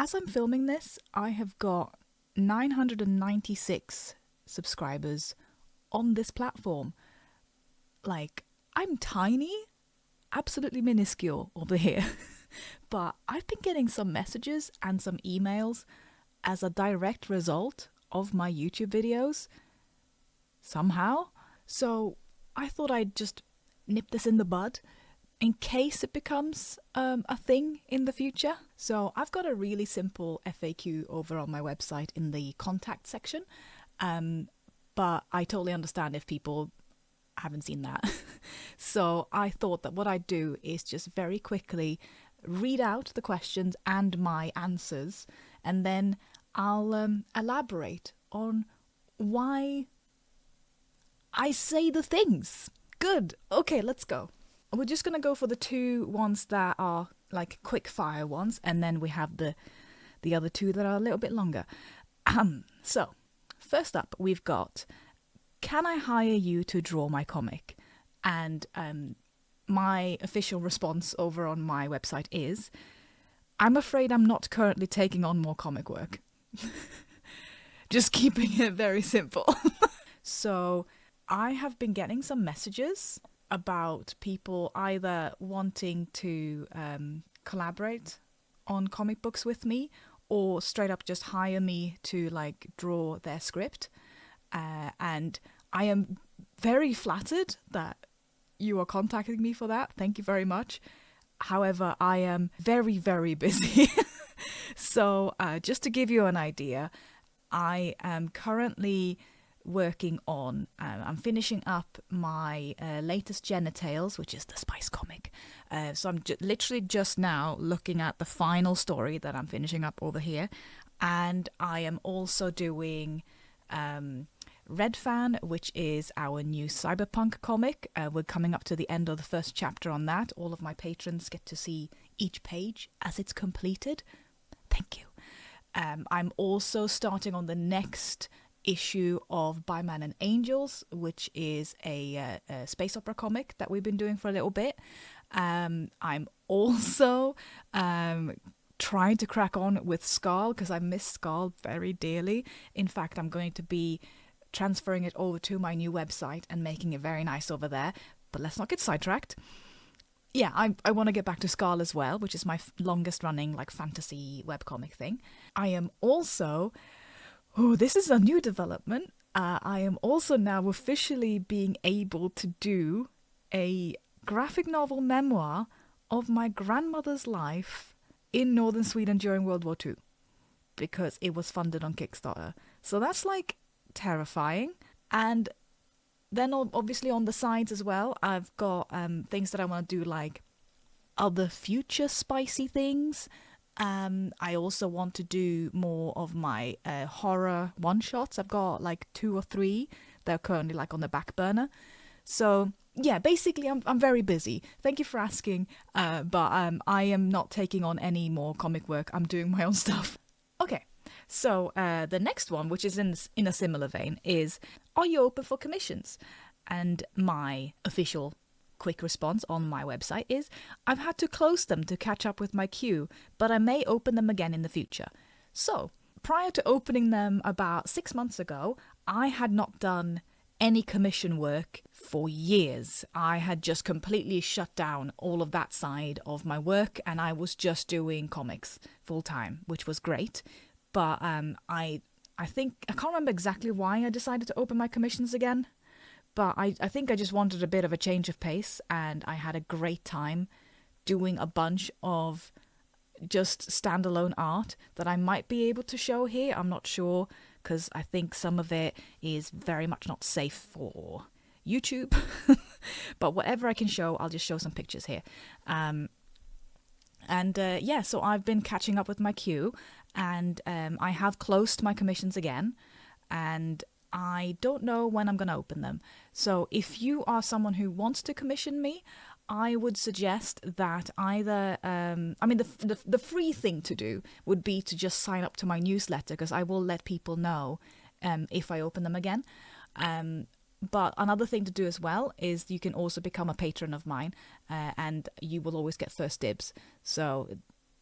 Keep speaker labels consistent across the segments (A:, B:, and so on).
A: as I'm filming this, I have got 996 subscribers on this platform. Like, I'm tiny, absolutely minuscule over here. But I've been getting some messages and some emails as a direct result of my YouTube videos somehow. So I thought I'd just nip this in the bud in case it becomes a thing in the future. So I've got a really simple FAQ over on my website in the contact section. But I totally understand if people haven't seen that. So I thought that what I'd do is just very quickly read out the questions and my answers, and then I'll elaborate on why I say the things. Good. Okay, let's go. We're just going to go for the two ones that are like quick fire ones, and then we have the other two that are a little bit longer. So, first up, we've got, can I hire you to draw my comic? And my official response over on my website is, I'm afraid I'm not currently taking on more comic work. Just keeping it very simple. So I have been getting some messages about people either wanting to collaborate on comic books with me, or straight up just hire me to like draw their script. And I am very flattered that you are contacting me for that. Thank you very much. However, I am very, very busy. So just to give you an idea, I am currently working on, I'm finishing up my latest Genitales, which is the Spice comic. So I'm literally just now looking at the final story that I'm finishing up over here. And I am also doing Red Fan, which is our new cyberpunk comic. We're coming up to the end of the first chapter on that. All of my patrons get to see each page as it's completed. Thank you. I'm also starting on the next issue of By Man and Angels, which is a space opera comic that we've been doing for a little bit. I'm also trying to crack on with Scarl, because I miss Scarl very dearly. In fact, I'm going to be transferring it over to my new website and making it very nice over there. But let's not get sidetracked. Yeah, I want to get back to Scarl as well, which is my longest running like fantasy webcomic thing. I am also, this is a new development. I am also now officially being able to do a graphic novel memoir of my grandmother's life in northern Sweden during World War II, because it was funded on Kickstarter. So that's like terrifying. And then obviously on the sides as well, I've got things that I want to do, like other future spicy things. I also want to do more of my horror one-shots. I've got like 2 or 3 that are currently like on the back burner. So yeah, basically I'm very busy. Thank you for asking, but I am not taking on any more comic work. I'm doing my own stuff. Okay, so the next one, which is in a similar vein, is, are you open for commissions? And my official quick response on my website is, I've had to close them to catch up with my queue, but I may open them again in the future. So prior to opening them about 6 months ago, I had not done any commission work for years. I had just completely shut down all of that side of my work, and I was just doing comics full time, which was great. But I think, I can't remember exactly why I decided to open my commissions again, but I think I just wanted a bit of a change of pace, and I had a great time doing a bunch of just standalone art that I might be able to show here. I'm not sure, because I think some of it is very much not safe for YouTube. But whatever I can show, I'll just show some pictures here. Yeah, so I've been catching up with my queue, and I have closed my commissions again, and I don't know when I'm going to open them. So if you are someone who wants to commission me, I would suggest that either, the free thing to do would be to just sign up to my newsletter, because I will let people know if I open them again. But another thing to do as well is you can also become a patron of mine, and you will always get first dibs. So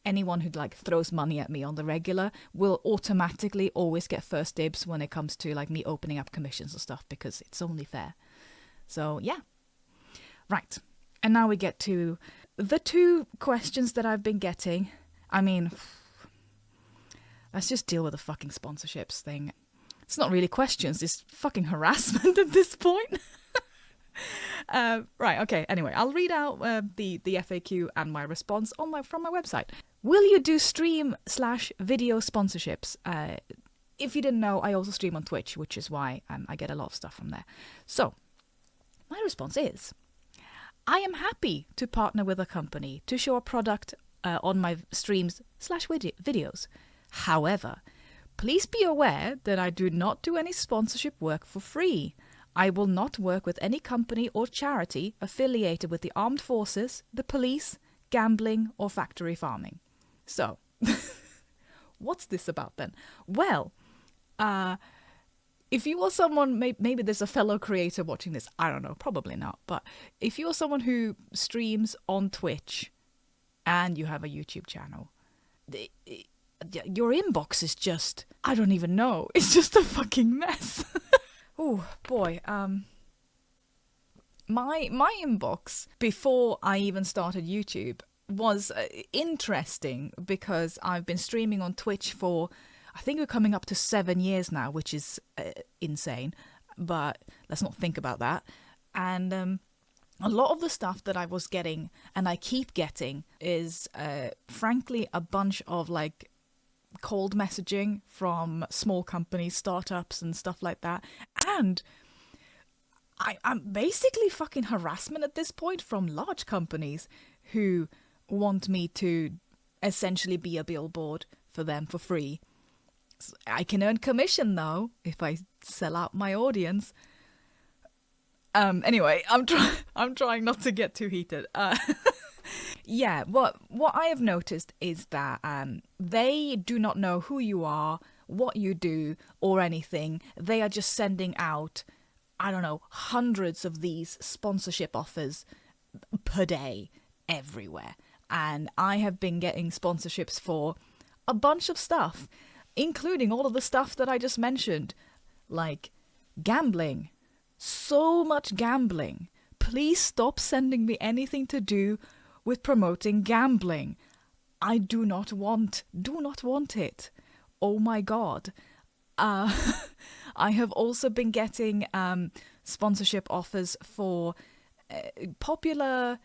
A: anyone who like throws money at me on the regular will automatically always get first dibs when it comes to like me opening up commissions and stuff, because it's only fair. So yeah. Right. And now we get to the 2 questions that I've been getting. I mean, let's just deal with the fucking sponsorships thing. It's not really questions, it's fucking harassment at this point. Right, okay, anyway, I'll read out the FAQ and my response from my website. Will you do stream/video sponsorships? If you didn't know, I also stream on Twitch, which is why I get a lot of stuff from there. So, my response is, I am happy to partner with a company to show a product on my streams/videos. However, please be aware that I do not do any sponsorship work for free. I will not work with any company or charity affiliated with the armed forces, the police, gambling, or factory farming. So, what's this about then? Well, if you are someone, maybe there's a fellow creator watching this, I don't know, probably not, but if you're someone who streams on Twitch and you have a YouTube channel, your inbox is just, I don't even know, it's just a fucking mess. Oh boy, my inbox before I even started YouTube was interesting, because I've been streaming on Twitch for, I think we're coming up to 7 years now, which is insane, but let's not think about that. And a lot of the stuff that I was getting, and I keep getting, is frankly a bunch of like cold messaging from small companies, startups and stuff like that. And I'm basically fucking harassment at this point from large companies who want me to essentially be a billboard for them for free. I can earn commission though if I sell out my audience. Anyway, I'm trying not to get too heated. Yeah, what I have noticed is that they do not know who you are, what you do, or anything. They are just sending out, I don't know, hundreds of these sponsorship offers per day everywhere. And I have been getting sponsorships for a bunch of stuff, including all of the stuff that I just mentioned, like gambling. So much gambling. Please stop sending me anything to do with promoting gambling. I do not want it. Oh my god. I have also been getting sponsorship offers for popular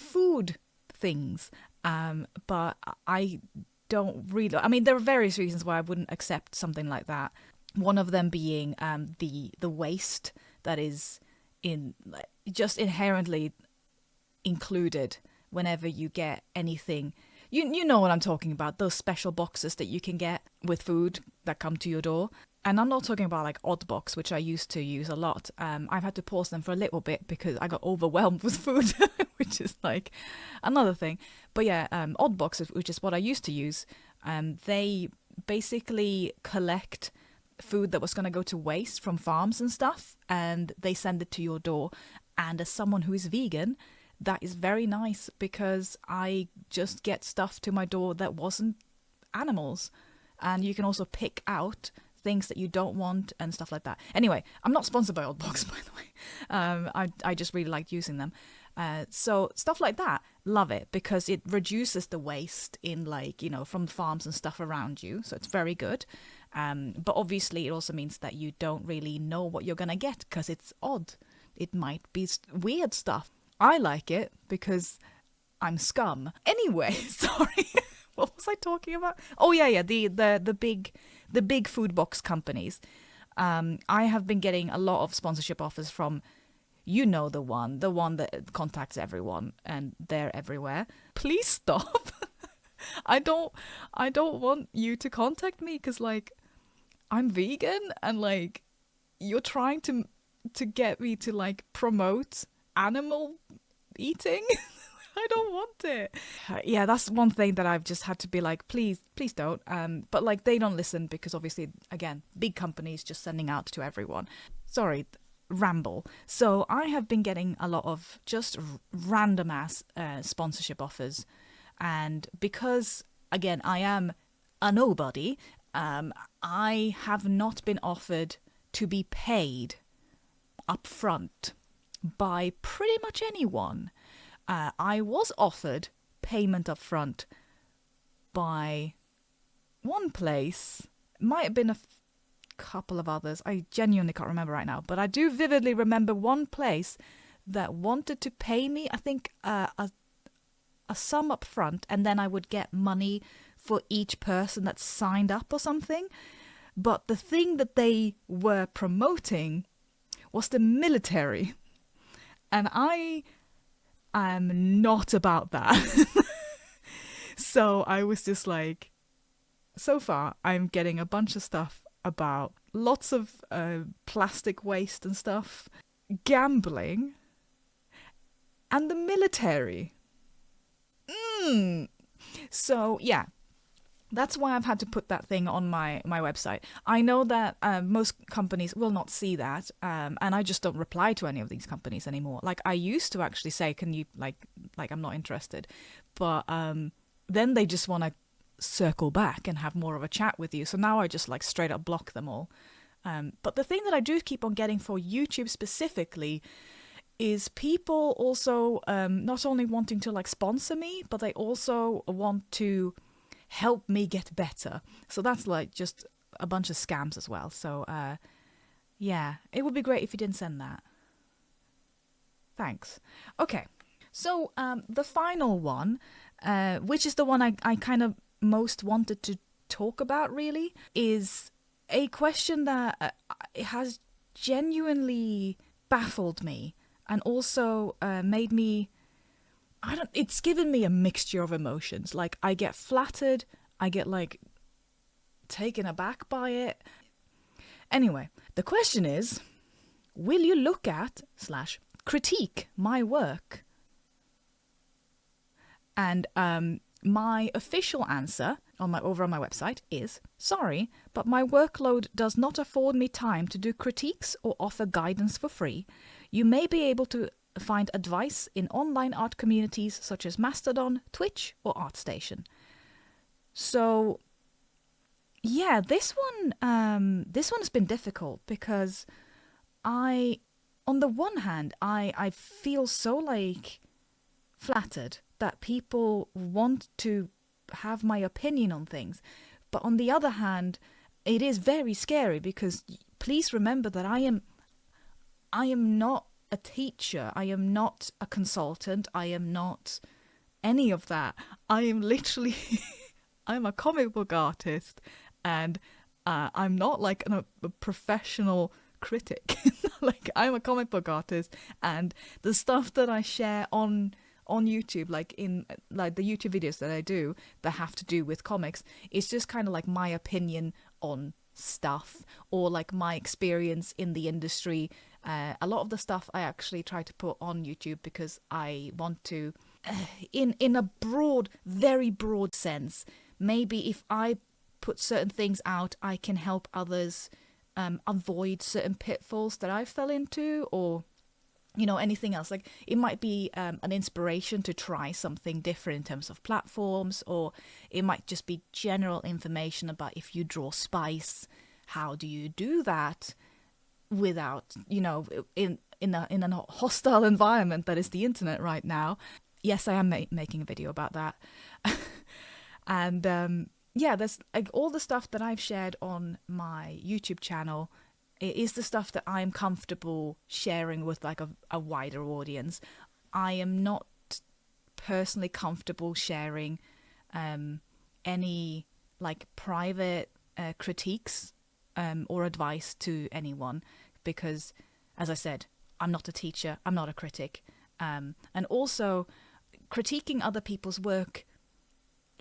A: food things, but I don't really, I mean, there are various reasons why I wouldn't accept something like that. One of them being the waste that is in just inherently included whenever you get anything. You know what I'm talking about, those special boxes that you can get with food that come to your door. And I'm not talking about like Oddbox, which I used to use a lot. I've had to pause them for a little bit because I got overwhelmed with food, which is like another thing. But yeah, Oddbox, which is what I used to use, they basically collect food that was going to go to waste from farms and stuff, and they send it to your door. And as someone who is vegan, that is very nice, because I just get stuff to my door that wasn't animals. And you can also pick out things that you don't want and stuff like that. Anyway, I'm not sponsored by Oddbox, by the way. I just really liked using them. So stuff like that, love it, because it reduces the waste in, like, you know, from farms and stuff around you. So it's very good. But obviously it also means that you don't really know what you're going to get, because it's odd. It might be weird stuff. I like it because I'm scum. Anyway, sorry. What was I talking about? Oh yeah, the big food box companies. I have been getting a lot of sponsorship offers from, you know, the one that contacts everyone and they're everywhere. Please stop. I don't want you to contact me, because like I'm vegan and like you're trying to get me to like promote animal eating. I don't want it. Yeah, that's one thing that I've just had to be like, please don't. But like they don't listen, because obviously, again, big companies just sending out to everyone. Sorry, ramble. So I have been getting a lot of just random ass sponsorship offers, and because again, I am a nobody. I have not been offered to be paid up front by pretty much anyone. I was offered payment up front by one place. Might have been a couple of others. I genuinely can't remember right now. But I do vividly remember one place that wanted to pay me, I think, a sum up front, and then I would get money for each person that signed up or something. But the thing that they were promoting was the military. And I am not about that. So I was just like, so far I'm getting a bunch of stuff about lots of plastic waste and stuff, gambling, and the military. So yeah, that's why I've had to put that thing on my website. I know that most companies will not see that, and I just don't reply to any of these companies anymore. Like, I used to actually say, can you, like I'm not interested. But then they just want to circle back and have more of a chat with you. So now I just like straight up block them all. But the thing that I do keep on getting for YouTube specifically is people also not only wanting to like sponsor me, but they also want to help me get better. So that's like just a bunch of scams as well. So yeah, it would be great if you didn't send that. Thanks. Okay, so the final one, which is the one I kind of most wanted to talk about really, is a question that has genuinely baffled me and also made me, it's given me a mixture of emotions. Like, I get flattered, I get like taken aback by it. Anyway, the question is, will you look at / critique my work? And my official answer over on my website is, sorry, but my workload does not afford me time to do critiques or offer guidance for free. You may be able to find advice in online art communities such as Mastodon, Twitch, or ArtStation. So yeah, this one has been difficult because on the one hand, I feel so like flattered that people want to have my opinion on things. But on the other hand, it is very scary because please remember that I am not a teacher. I am not a consultant. I am not any of that. I am literally, I'm a comic book artist, and I'm not like a professional critic. Like, I'm a comic book artist, and the stuff that I share on YouTube, like in like the YouTube videos that I do that have to do with comics, it's just kind of like my opinion on stuff or like my experience in the industry. A lot of the stuff I actually try to put on YouTube because I want to, in a broad, very broad sense, maybe if I put certain things out, I can help others avoid certain pitfalls that I fell into, or anything else. Like, it might be an inspiration to try something different in terms of platforms, or it might just be general information about if you draw spice, how do you do that without, in a hostile environment that is the internet right now. Yes, I am making a video about that. And yeah, there's like all the stuff that I've shared on my YouTube channel. It is the stuff that I'm comfortable sharing with like a wider audience. I am not personally comfortable sharing any like private critiques or advice to anyone because, as I said, I'm not a teacher, I'm not a critic. And also, critiquing other people's work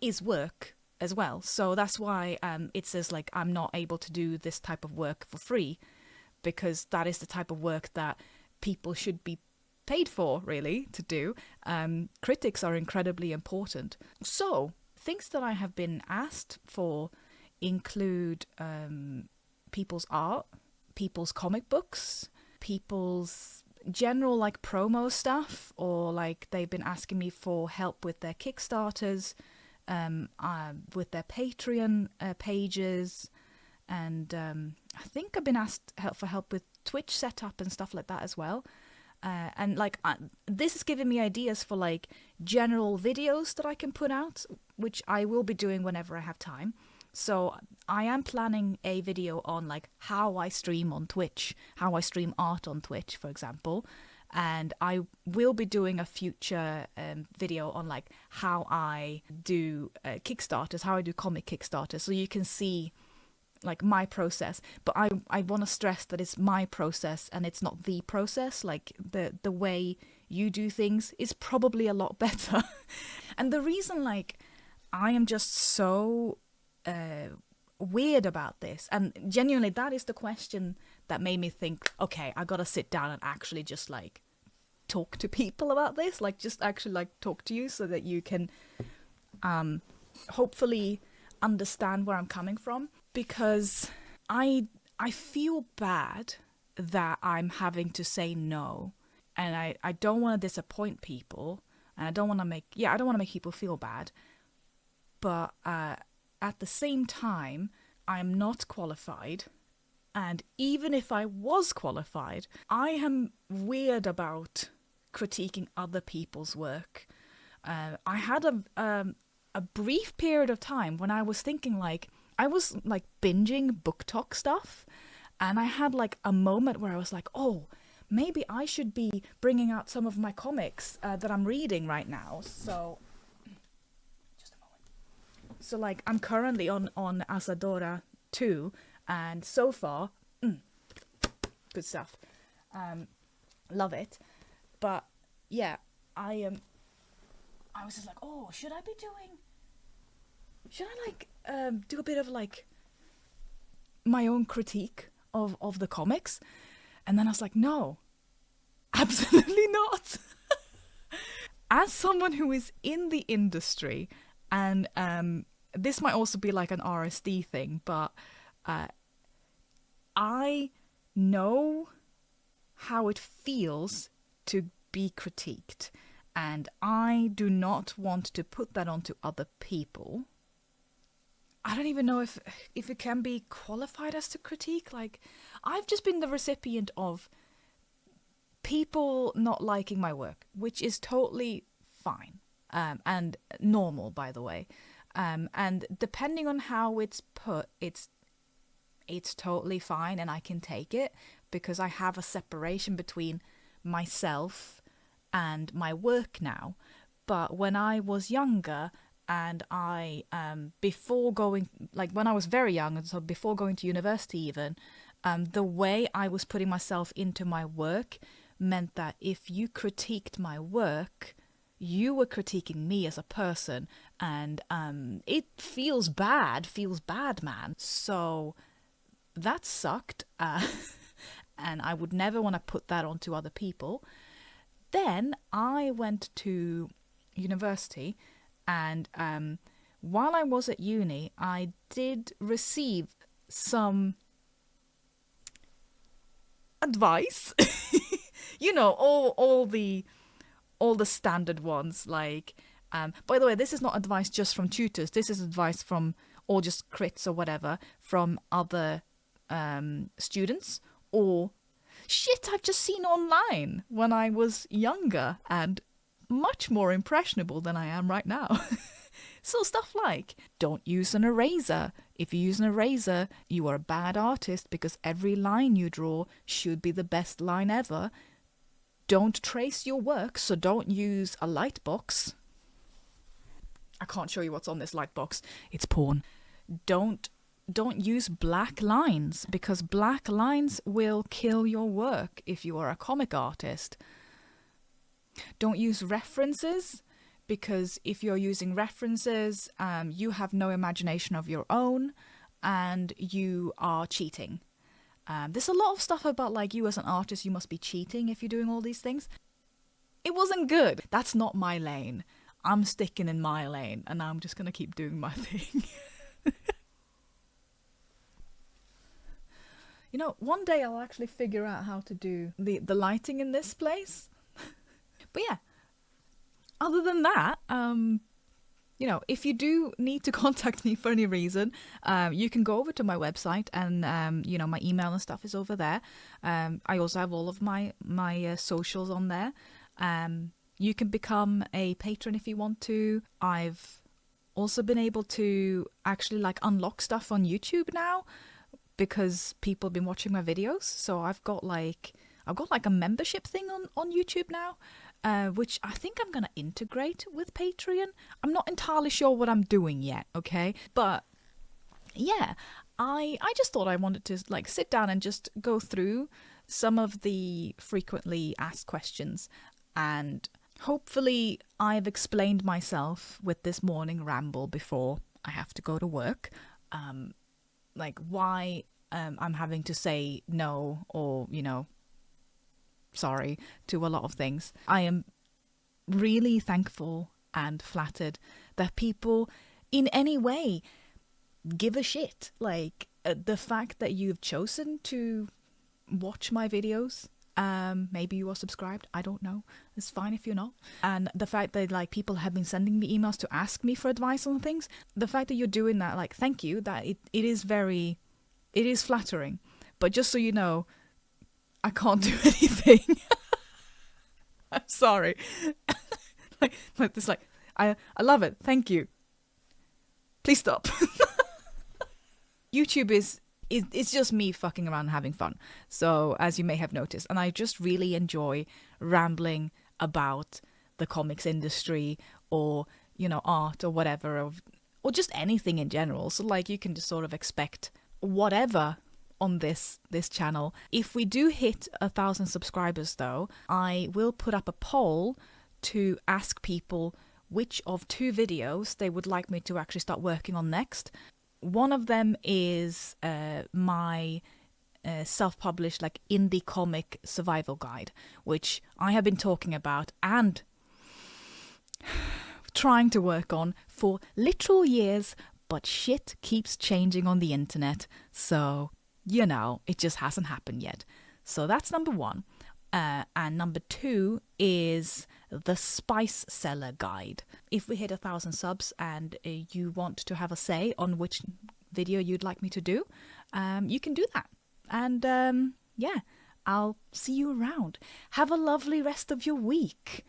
A: is work as well. So that's why it says like I'm not able to do this type of work for free, because that is the type of work that people should be paid for, really, to do. Critics are incredibly important. So things that I have been asked for include people's art, people's comic books, people's general like promo stuff, or like they've been asking me for help with their Kickstarters, with their Patreon pages, and I think I've been asked for help with Twitch setup and stuff like that as well. And like this is giving me ideas for like general videos that I can put out, which I will be doing whenever I have time. So I am planning a video on like how I stream on Twitch, how I stream art on Twitch, for example. And I will be doing a future video on like how I do Kickstarters, how I do comic Kickstarters, so you can see like my process. But I want to stress that it's my process and it's not the process. Like the way you do things is probably a lot better. And the reason like I am just so weird about this, and genuinely that is the question that made me think, okay, I gotta sit down and actually just like talk to people about this, like just actually like talk to you so that you can hopefully understand where I'm coming from, because I feel bad that I'm having to say no, and I don't want to disappoint people, and I don't want to make people feel bad, but at the same time I'm not qualified, and even if I was qualified, I am weird about critiquing other people's work. I had a brief period of time when I was thinking like, I was like binging book talk stuff, and I had like a moment where I was like, oh, maybe I should be bringing out some of my comics that I'm reading right now. So, just a moment. So like, I'm currently on Asadora 2, and so far, good stuff. Love it. But yeah, I was just like, oh, should I like do a bit of like my own critique of the comics? And then I was like, no, absolutely not. As someone who is in the industry, and this might also be like an RSD thing, but I know how it feels to be critiqued, and I do not want to put that onto other people. I don't even know if it can be qualified as to critique. Like, I've just been the recipient of people not liking my work, which is totally fine, and normal, by the way. And depending on how it's put, it's totally fine, and I can take it, because I have a separation between myself and my work now. But when I was younger, and I before going, like when I was very young, and so before going to university even, the way I was putting myself into my work meant that if you critiqued my work, you were critiquing me as a person, and it feels bad, man. So that sucked, and I would never want to put that onto other people. Then I went to university, and while I was at uni, I did receive some advice. You know, all the standard ones, like by the way, this is not advice just from tutors, this is advice from, or just crits or whatever, from other students, or shit I've just seen online when I was younger and much more impressionable than I am right now. So stuff like, don't use an eraser. If you use an eraser, you are a bad artist, because every line you draw should be the best line ever. Don't trace your work, so don't use a light box. I can't show you what's on this light box. It's porn. Don't use black lines, because black lines will kill your work if you are a comic artist. Don't use references, because if you're using references, you have no imagination of your own, and you are cheating. There's a lot of stuff about like, you as an artist, you must be cheating if you're doing all these things. It wasn't good. That's not my lane. I'm sticking in my lane, and I'm just gonna keep doing my thing. You know, one day I'll actually figure out how to do the lighting in this place. But yeah, other than that, if you do need to contact me for any reason, you can go over to my website and, my email and stuff is over there. I also have all of my socials on there. You can become a patron if you want to. I've also been able to actually like unlock stuff on YouTube now because people have been watching my videos. So I've got like a membership thing on YouTube now, which I think I'm gonna integrate with Patreon. I'm not entirely sure what I'm doing yet, okay? But yeah, I just thought I wanted to like sit down and just go through some of the frequently asked questions, and hopefully I've explained myself with this morning ramble before I have to go to work. Like why I'm having to say no or, sorry to a lot of things. I am really thankful and flattered that people in any way give a shit. Like the fact that you've chosen to watch my videos, maybe you are subscribed, I don't know, it's fine if you're not, and the fact that like people have been sending me emails to ask me for advice on things, the fact that you're doing that, like thank you, that it is flattering. But just so you know, I can't do anything. I'm sorry. like this, like I love it. Thank you. Please stop. YouTube it's just me fucking around and having fun. So as you may have noticed, and I just really enjoy rambling about the comics industry or art or whatever, or just anything in general. So like you can just sort of expect whatever on this channel. If we do hit 1,000 subscribers though, I will put up a poll to ask people which of 2 videos they would like me to actually start working on next. One of them is my self-published like indie comic survival guide, which I have been talking about and trying to work on for literal years, but shit keeps changing on the internet, so it just hasn't happened yet. So that's number 1. And number 2 is the Spice Seller Guide. If we hit 1,000 subs and you want to have a say on which video you'd like me to do, you can do that. And yeah, I'll see you around. Have a lovely rest of your week.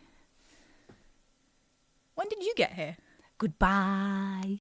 A: When did you get here? Goodbye.